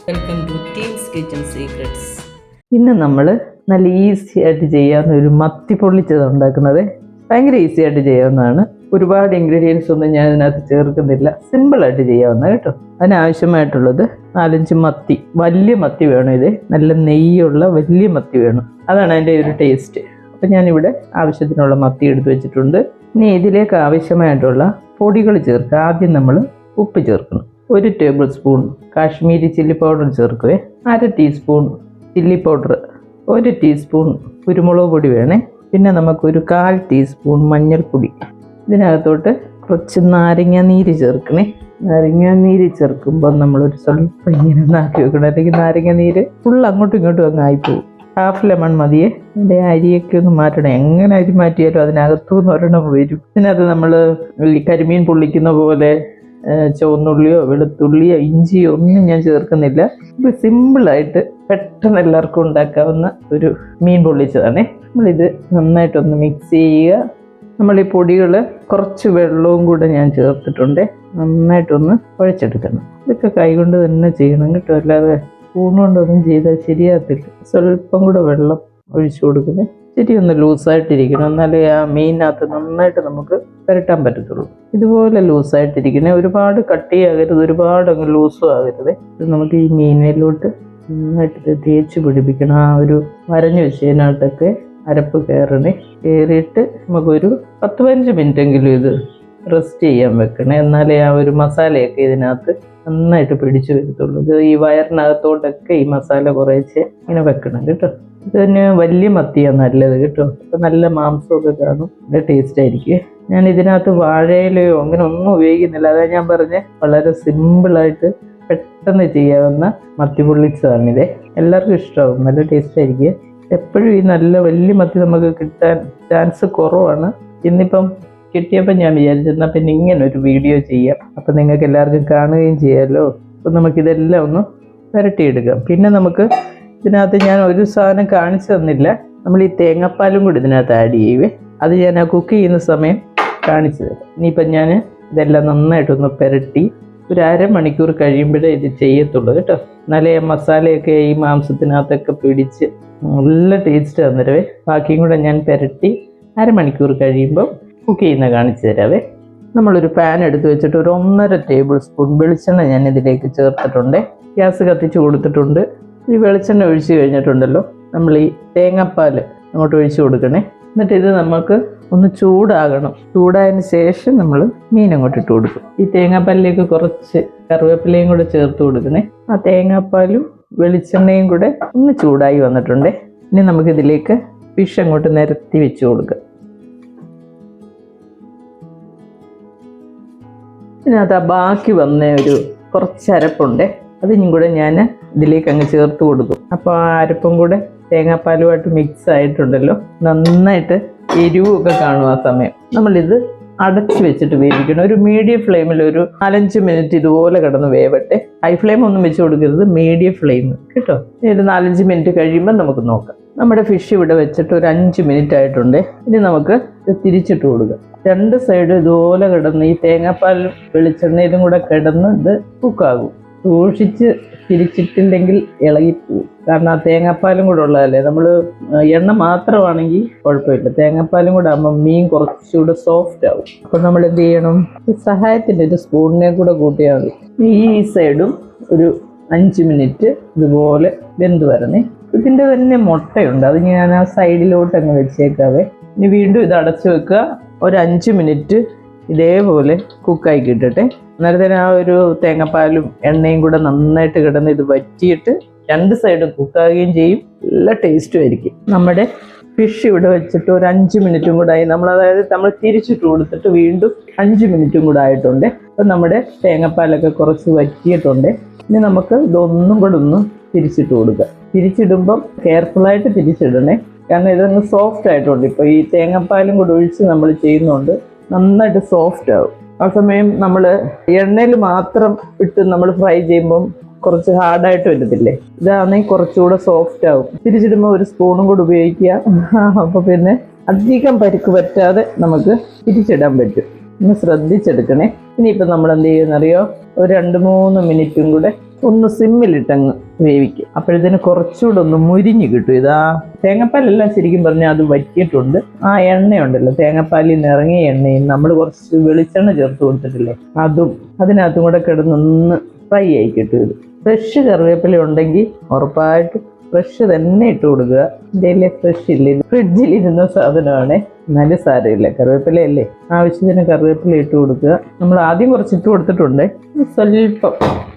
Welcome to teams kitchen secrets. ഇന്ന് നമ്മൾ നല്ല ഈസി ആയിട്ട് ചെയ്യാവുന്ന ഒരു മത്തി പൊള്ളിച്ചത് ഉണ്ടാക്കുന്നത്. ഭയങ്കര ഈസി ആയിട്ട് ചെയ്യാവുന്നതാണ്. ഒരുപാട് ഇൻഗ്രീഡിയൻസ് ഒന്നും ഞാൻ ഇതിനകത്ത് ചേർക്കുന്നില്ല. സിമ്പിളായിട്ട് ചെയ്യാവുന്ന കേട്ടോ. അതിനാവശ്യമായിട്ടുള്ളത് 4-5 മത്തി, വലിയ മത്തി വേണം. ഇത് നല്ല നെയ്യുള്ള വലിയ മത്തി വേണം. അതാണ് അതിൻ്റെ ഒരു ടേസ്റ്റ്. അപ്പം ഞാനിവിടെ ആവശ്യത്തിനുള്ള മത്തി എടുത്ത് വെച്ചിട്ടുണ്ട്. ഇനി ഇതിലേക്ക് ആവശ്യമായിട്ടുള്ള പൊടികൾ ചേർക്കുക. ആദ്യം നമ്മൾ ഉപ്പ് ചേർക്കണം. 1 table spoon Kashmiri chilli powder ചേർക്കുക. 1/2 ടീസ്പൂൺ ചില്ലി പൗഡർ, 1 ടീസ്പൂൺ കുരുമുളക് പൊടി വേണേ. പിന്നെ നമുക്കൊരു 1/4 ടീസ്പൂൺ മഞ്ഞൾപ്പൊടി. ഇതിനകത്തോട്ട് കുറച്ച് നാരങ്ങ നീര് ചേർക്കണേ. നാരങ്ങ നീര് ചേർക്കുമ്പോൾ നമ്മളൊരു സ്വല്പം ഇങ്ങനെ നാക്കി വെക്കണം, അല്ലെങ്കിൽ നാരങ്ങ നീര് ഫുൾ അങ്ങോട്ടും ഇങ്ങോട്ടും അങ്ങ് ആയിപ്പോവും. 1/2 ലെമൺ മതിയെ. അതിൻ്റെ അരിയൊക്കെ ഒന്ന് മാറ്റണം. എങ്ങനെ അരി മാറ്റിയാലും അതിനകത്തുനിന്ന് ഒരെണ്ണം വരും. ഇതിനകത്ത് നമ്മൾ ഈ കരിമീൻ പൊള്ളിക്കുന്ന പോലെ ചുവന്നുള്ളിയോ വെളുത്തുള്ളിയോ ഇഞ്ചിയോ ഒന്നും ഞാൻ ചേർക്കുന്നില്ല. ഇത് സിമ്പിളായിട്ട് പെട്ടെന്ന് എല്ലാവർക്കും ഉണ്ടാക്കാവുന്ന ഒരു മീൻ പൊള്ളിച്ചതാണേ. നമ്മളിത് നന്നായിട്ടൊന്ന് മിക്സ് ചെയ്യുക. നമ്മൾ ഈ പൊടികൾ കുറച്ച് വെള്ളവും കൂടെ ഞാൻ ചേർത്തിട്ടുണ്ട്. നന്നായിട്ടൊന്ന് കുഴച്ചെടുക്കണം. ഇതൊക്കെ കൈകൊണ്ട് തന്നെ ചെയ്യണം കേട്ടോ, അല്ലാതെ സ്പൂൺ കൊണ്ടൊന്നും ചെയ്താൽ ശരിയാകത്തില്ല. സ്വല്പം കൂടെ വെള്ളം ഒഴിച്ചു കൊടുക്കുന്നത്. ശരി ഒന്ന് ലൂസായിട്ടിരിക്കണം, എന്നാലേ ആ മീനിനകത്ത് നന്നായിട്ട് നമുക്ക് പുരട്ടാൻ പറ്റത്തുള്ളൂ. ഇതുപോലെ ലൂസായിട്ടിരിക്കണേ. ഒരുപാട് കട്ടിയാകരുത്, ഒരുപാട് അങ്ങ് ലൂസും ആകരുത്. ഇത് നമുക്ക് ഈ മീനിലോട്ട് നന്നായിട്ട് തേച്ച് പിടിപ്പിക്കണം. ആ ഒരു വരഞ്ഞു വെച്ചതിനകത്തൊക്കെ അരപ്പ് കയറിയിട്ട് നമുക്കൊരു 10-15 മിനിറ്റെങ്കിലും ഇത് റെസ്റ്റ് ചെയ്യാൻ വെക്കണേ. എന്നാലേ ആ ഒരു മസാലയൊക്കെ ഇതിനകത്ത് നന്നായിട്ട് പിടിച്ചു വരത്തുള്ളൂ. ഇത് ഈ വയറിനകത്തോട്ടൊക്കെ ഈ മസാല കുറേശ്ശെ ഇങ്ങനെ വെക്കണം കേട്ടോ. ഇതിന് വലിയ മത്തിയാണ് നല്ലത് കേട്ടോ. അപ്പം നല്ല മാംസമൊക്കെ കാണും, നല്ല ടേസ്റ്റ് ആയിരിക്കും. ഞാൻ ഇതിനകത്ത് വാഴയിലയോ അങ്ങനെ ഒന്നും ഉപയോഗിക്കുന്നില്ല. അതാണ് ഞാൻ പറഞ്ഞത്, വളരെ സിമ്പിളായിട്ട് പെട്ടെന്ന് ചെയ്യാവുന്ന മത്തി പൊള്ളിച്ചതാണിത്. എല്ലാവർക്കും ഇഷ്ടമാവും, നല്ല ടേസ്റ്റ് ആയിരിക്കും. എപ്പോഴും ഈ നല്ല വലിയ മത്തി നമുക്ക് കിട്ടാൻ ചാൻസ് കുറവാണ്. ഇന്നിപ്പം കിട്ടിയപ്പോൾ ഞാൻ വിചാരിച്ചെന്നാൽ പിന്നെ ഇങ്ങനെ ഒരു വീഡിയോ ചെയ്യാം, അപ്പം നിങ്ങൾക്ക് എല്ലാവർക്കും കാണുകയും ചെയ്യാമല്ലോ. അപ്പം നമുക്കിതെല്ലാം ഒന്ന് പുരട്ടിയെടുക്കാം. പിന്നെ നമുക്ക് ഇതിനകത്ത് ഞാൻ ഒരു സാധനം കാണിച്ചു തന്നില്ല. നമ്മൾ ഈ തേങ്ങാപ്പാലും കൂടി ഇതിനകത്ത് ആഡ് ചെയ്യുവേ. അത് ഞാൻ ആ കുക്ക് ചെയ്യുന്ന സമയം കാണിച്ചു തരാം. ഇനിയിപ്പം ഞാൻ ഇതെല്ലാം നന്നായിട്ടൊന്ന് പുരട്ടി ഒരു 1/2 മണിക്കൂർ കഴിയുമ്പോഴേ ഇത് ചെയ്യത്തുള്ളൂ കേട്ടോ. എന്നാലേ മസാലയൊക്കെ ഈ മാംസത്തിനകത്തൊക്കെ പിടിച്ച് നല്ല ടേസ്റ്റ് തന്നിരവേ. ബാക്കിയും കൂടെ ഞാൻ പുരട്ടി 1/2 മണിക്കൂർ കഴിയുമ്പോൾ കുക്ക് ചെയ്യുന്ന കാണിച്ചു തരാവേ. നമ്മളൊരു പാൻ എടുത്ത് വെച്ചിട്ട് ഒരു 1.5 ടേബിൾ സ്പൂൺ വെളിച്ചെണ്ണ ഞാൻ ഇതിലേക്ക് ചേർത്തിട്ടുണ്ട്. ഗ്യാസ് കത്തിച്ച് കൊടുത്തിട്ടുണ്ട്. ഈ വെളിച്ചെണ്ണ ഒഴിച്ച് കഴിഞ്ഞിട്ടുണ്ടല്ലോ, നമ്മൾ ഈ തേങ്ങാപ്പാൽ അങ്ങോട്ട് ഒഴിച്ച് കൊടുക്കണേ. എന്നിട്ട് ഇത് നമുക്ക് ഒന്ന് ചൂടാകണം. ചൂടായതിന് ശേഷം നമ്മൾ മീൻ അങ്ങോട്ട് ഇട്ട് കൊടുക്കും. ഈ തേങ്ങാപ്പാലിലേക്ക് കുറച്ച് കറിവേപ്പിലയും കൂടെ ചേർത്ത് കൊടുക്കണേ. ആ തേങ്ങാപ്പാലും വെളിച്ചെണ്ണയും കൂടെ ഒന്ന് ചൂടായി വന്നിട്ടുണ്ട്. ഇനി നമുക്കിതിലേക്ക് ഫിഷ് അങ്ങോട്ട് നിരത്തി വെച്ച് കൊടുക്കാം. ഇതിനകത്ത് ആ ബാക്കി വന്ന ഒരു കുറച്ച് അരപ്പുണ്ട്, അതിനും കൂടെ ഞാൻ ഇതിലേക്ക് അങ്ങ് ചേർത്ത് കൊടുക്കും. അപ്പോൾ ആ അരപ്പും കൂടെ തേങ്ങാപ്പാലുമായിട്ട് മിക്സ് ആയിട്ടുണ്ടല്ലോ, നന്നായിട്ട് എരിവൊക്കെ കാണും. ആ സമയം നമ്മളിത് അടച്ച് വെച്ചിട്ട് വേവിക്കണം. ഒരു മീഡിയം ഫ്ലെയിമിൽ ഒരു 4-5 മിനിറ്റ് ഇതുപോലെ കിടന്ന് വേവട്ടെ. ഹൈ ഫ്ലെയിം ഒന്നും വെച്ച് കൊടുക്കരുത്, മീഡിയം ഫ്ലെയിം കേട്ടോ. ഒരു 4-5 മിനിറ്റ് കഴിയുമ്പോൾ നമുക്ക് നോക്കാം. നമ്മുടെ ഫിഷ് ഇവിടെ വെച്ചിട്ട് ഒരു 5 മിനിറ്റ് ആയിട്ടുണ്ട്. ഇനി നമുക്ക് ഇത് തിരിച്ചിട്ട് കൊടുക്കാം. 2 സൈഡും ഇതുപോലെ കിടന്ന് ഈ തേങ്ങാപ്പാലും വെളിച്ചെണ്ണയിലും കൂടെ കിടന്ന് ഇത് കുക്കാകും. സൂക്ഷിച്ച് തിരിച്ചിട്ടില്ലെങ്കിൽ ഇളകിപ്പോവും. കാരണം ആ തേങ്ങാപ്പാലും കൂടെ ഉള്ളതല്ലേ. നമ്മൾ എണ്ണ മാത്രമാണെങ്കിൽ കുഴപ്പമില്ല, തേങ്ങാപ്പാലും കൂടെ ആകുമ്പോൾ മീൻ കുറച്ചുകൂടെ സോഫ്റ്റ് ആവും. അപ്പം നമ്മൾ എന്ത് ചെയ്യണം, സഹായത്തിൻ്റെ ഒരു സ്പൂണിനെ കൂടെ കൂട്ടിയാൽ മതി. ഈ സൈഡും ഒരു 5 മിനിറ്റ് ഇതുപോലെ വെന്ത് വരണേ. ഇതിൻ്റെ തന്നെ മുട്ടയുണ്ട്, അത് ഞാൻ ആ സൈഡിലോട്ട് അങ്ങ് വെച്ചേക്കാവേ. ഇനി വീണ്ടും ഇത് അടച്ചു വെക്കുക. ഒരു 5 മിനിറ്റ് ഇതേപോലെ കുക്കായി കിട്ടട്ടെ. അന്നേരത്തേന് ആ ഒരു തേങ്ങാപ്പാലും എണ്ണയും കൂടെ നന്നായിട്ട് കിടന്ന് ഇത് വറ്റിയിട്ട് 2 സൈഡും കുക്കാകുകയും ചെയ്യും. നല്ല ടേസ്റ്റും ആയിരിക്കും. നമ്മുടെ ഫിഷ് ഇവിടെ വെച്ചിട്ട് ഒരു 5 മിനിറ്റും കൂടെ ആയി. നമ്മൾ തിരിച്ചിട്ട് കൊടുത്തിട്ട് വീണ്ടും 5 മിനിറ്റും കൂടെ ആയിട്ടുണ്ട്. അപ്പം നമ്മുടെ തേങ്ങാപ്പാലൊക്കെ കുറച്ച് വറ്റിയിട്ടുണ്ട്. ഇനി നമുക്ക് ഇതൊന്നും കൂടെ ഒന്ന് തിരിച്ചിട്ട് കൊടുക്കുക. തിരിച്ചിടുമ്പം കെയർഫുള്ളായിട്ട് തിരിച്ചിടണേ, കാരണം ഇതൊന്ന് സോഫ്റ്റ് ആയിട്ടുണ്ട്. ഇപ്പോൾ ഈ തേങ്ങാപ്പാലും കൂടെ ഒഴിച്ച് നമ്മൾ ചെയ്യുന്നതുകൊണ്ട് നന്നായിട്ട് സോഫ്റ്റ് ആവും. ആ സമയം നമ്മൾ എണ്ണയിൽ മാത്രം ഇട്ട് നമ്മൾ ഫ്രൈ ചെയ്യുമ്പം കുറച്ച് ഹാർഡായിട്ട് വരത്തില്ലേ, ഇതാണെങ്കിൽ കുറച്ചുകൂടെ സോഫ്റ്റ് ആവും. തിരിച്ചിടുമ്പോൾ ഒരു സ്പൂണും കൂടെ ഉപയോഗിക്കുക. അപ്പോൾ പിന്നെ അധികം പരിക്ക് പറ്റാതെ നമുക്ക് തിരിച്ചിടാൻ പറ്റും. ഒന്ന് ശ്രദ്ധിച്ചെടുക്കണേ. ഇനിയിപ്പോൾ നമ്മൾ എന്ത് ചെയ്യുമെന്നറിയോ, ഒരു 2-3 മിനിറ്റും കൂടെ ഒന്ന് സിമ്മിലിട്ടങ്ങ് വേവിക്കുക. അപ്പോഴത്തേന് കുറച്ചുകൂടെ ഒന്ന് മുരിഞ്ഞ് കിട്ടും. ഇതാ തേങ്ങാപ്പാലെല്ലാം ശരിക്കും പറഞ്ഞാൽ അത് വറ്റിയിട്ടുണ്ട്. ആ എണ്ണയുണ്ടല്ലോ, തേങ്ങാപ്പാലിൽ നിന്ന് ഇറങ്ങിയ എണ്ണയും നമ്മൾ കുറച്ച് വെളിച്ചെണ്ണ ചേർത്ത് കൊടുത്തിട്ടില്ലേ, അതും അതിനകത്തും കൂടെ കിടന്നൊന്ന് ഫ്രൈ ആയി കിട്ടും. ഇത് ഫ്രഷ് കറിവേപ്പില ഉണ്ടെങ്കിൽ ഉറപ്പായിട്ടും ഫ്രഷ് തന്നെ ഇട്ട് കൊടുക്കുക. ഇതിലെ ഫ്രഷ് ഇല്ല, ഫ്രിഡ്ജിലിരുന്ന സാധനമാണ്, നല്ല സാരമില്ല, കറിവേപ്പിലയല്ലേ. ആവശ്യത്തിന് കറിവേപ്പില ഇട്ട് കൊടുക്കുക. നമ്മൾ ആദ്യം കുറച്ച് ഇട്ട് കൊടുത്തിട്ടുണ്ട്. സ്വല്പം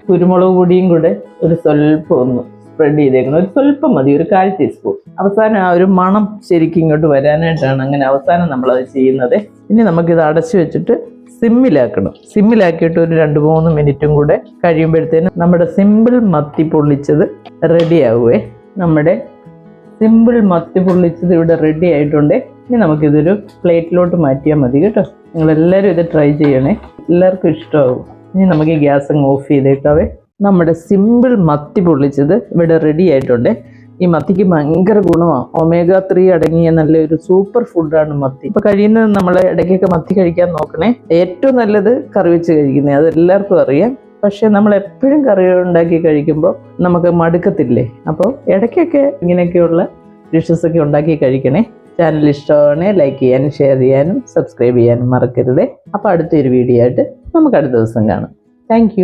കുരുമുളക് പൊടിയും കൂടെ ഒരു സ്വല്പം ഒന്ന് സ്പ്രെഡ് ചെയ്തേക്കണം. ഒരു സ്വല്പം മതി, ഒരു 1/4 ടീസ്പൂൺ. അവസാനം ആ ഒരു മണം ശരിക്കും ഇങ്ങോട്ട് വരാനായിട്ടാണ് അങ്ങനെ അവസാനം നമ്മളത് ചെയ്യുന്നത്. ഇനി നമുക്കിത് അടച്ചു വെച്ചിട്ട് സിമ്മിലാക്കണം. സിമ്മിലാക്കിയിട്ട് ഒരു 2-3 മിനിറ്റും കൂടെ കഴിയുമ്പോഴത്തേനും നമ്മുടെ സിമ്പിൾ മത്തി പൊള്ളിച്ചത് റെഡി ആവുമേ. നമ്മുടെ സിമ്പിൾ മത്തി പൊള്ളിച്ചത് ഇവിടെ റെഡി ആയിട്ടുണ്ട്. ഇനി നമുക്കിതൊരു പ്ലേറ്റിലോട്ട് മാറ്റിയാൽ മതി കേട്ടോ. നിങ്ങളെല്ലാവരും ഇത് ട്രൈ ചെയ്യണേ, എല്ലാവർക്കും ഇഷ്ടമാവും. ഇനി നമുക്ക് ഈ ഗ്യാസ് അങ്ങ് ഓഫ് ചെയ്തേക്കാവേ. നമ്മുടെ സിമ്പിൾ മത്തി പൊള്ളിച്ചത് ഇവിടെ റെഡി ആയിട്ടുണ്ട്. ഈ മത്തിക്ക് ഭയങ്കര ഗുണമാണ്. omega-3 അടങ്ങിയ നല്ലൊരു സൂപ്പർ ഫുഡാണ് മത്തി. ഇപ്പൊ കഴിയുന്നത് നമ്മൾ ഇടയ്ക്കൊക്കെ മത്തി കഴിക്കാൻ നോക്കണേ. ഏറ്റവും നല്ലത് കറി വെച്ച് കഴിക്കുന്നത്, അത് എല്ലാവർക്കും അറിയാം. പക്ഷെ നമ്മൾ എപ്പോഴും കറി ഉണ്ടാക്കി കഴിക്കുമ്പോൾ നമുക്ക് മടുക്കത്തില്ലേ. അപ്പോൾ ഇടയ്ക്കൊക്കെ ഇങ്ങനെയൊക്കെയുള്ള ഡിഷസ് ഒക്കെ ഉണ്ടാക്കി കഴിക്കണേ. ചാനൽ ഇഷ്ടമാണ് ലൈക്ക് ചെയ്യാനും ഷെയർ ചെയ്യാനും സബ്സ്ക്രൈബ് ചെയ്യാനും മറക്കരുതേ. അപ്പോൾ അടുത്തൊരു വീഡിയോ ആയിട്ട് നമുക്ക് അടുത്ത ദിവസം കാണാം. താങ്ക്